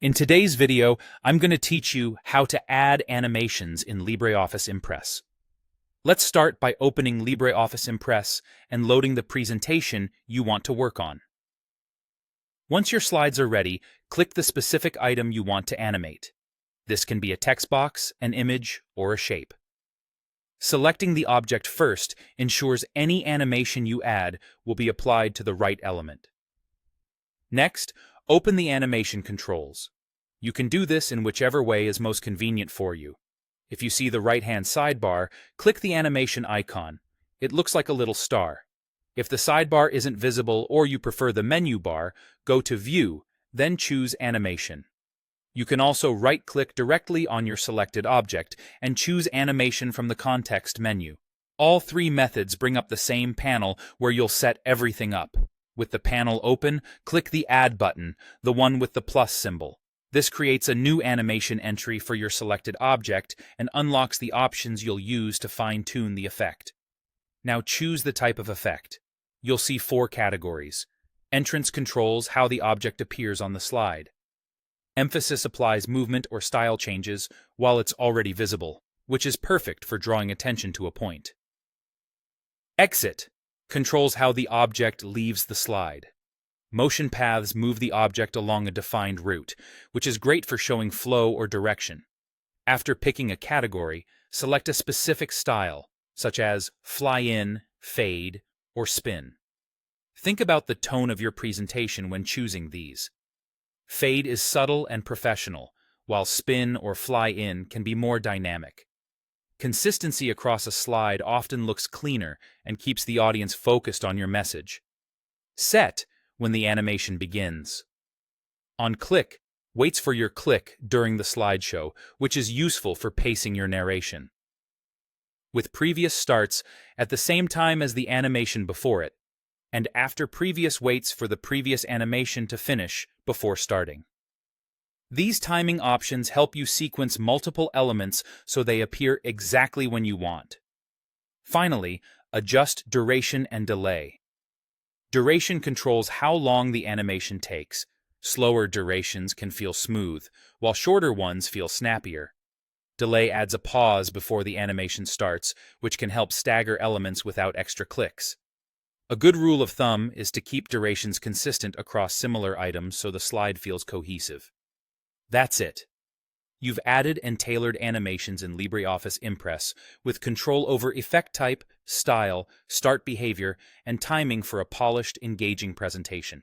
In today's video, I'm going to teach you how to add animations in LibreOffice Impress. Let's start by opening LibreOffice Impress and loading the presentation you want to work on. Once your slides are ready, click the specific item you want to animate. This can be a text box, an image, or a shape. Selecting the object first ensures any animation you add will be applied to the right element. Next, open the animation controls. You can do this in whichever way is most convenient for you. If you see the right-hand sidebar, click the animation icon. It looks like a little star. If the sidebar isn't visible or you prefer the menu bar, go to View, then choose Animation. You can also right-click directly on your selected object and choose Animation from the context menu. All three methods bring up the same panel where you'll set everything up. With the panel open, click the Add button, the one with the plus symbol. This creates a new animation entry for your selected object and unlocks the options you'll use to fine-tune the effect. Now choose the type of effect. You'll see 4 categories. Entrance controls how the object appears on the slide. Emphasis applies movement or style changes while it's already visible, which is perfect for drawing attention to a point. Exit controls how the object leaves the slide. Motion paths move the object along a defined route, which is great for showing flow or direction. After picking a category, select a specific style, such as fly in, fade, or spin. Think about the tone of your presentation when choosing these. Fade is subtle and professional, while spin or fly in can be more dynamic. Consistency across a slide often looks cleaner and keeps the audience focused on your message. Set when the animation begins. On click, waits for your click during the slideshow, which is useful for pacing your narration. With previous starts at the same time as the animation before it, and after previous waits for the previous animation to finish before starting. These timing options help you sequence multiple elements so they appear exactly when you want. Finally, adjust duration and delay. Duration controls how long the animation takes. Slower durations can feel smooth, while shorter ones feel snappier. Delay adds a pause before the animation starts, which can help stagger elements without extra clicks. A good rule of thumb is to keep durations consistent across similar items so the slide feels cohesive. That's it. You've added and tailored animations in LibreOffice Impress with control over effect type, style, start behavior, and timing for a polished, engaging presentation.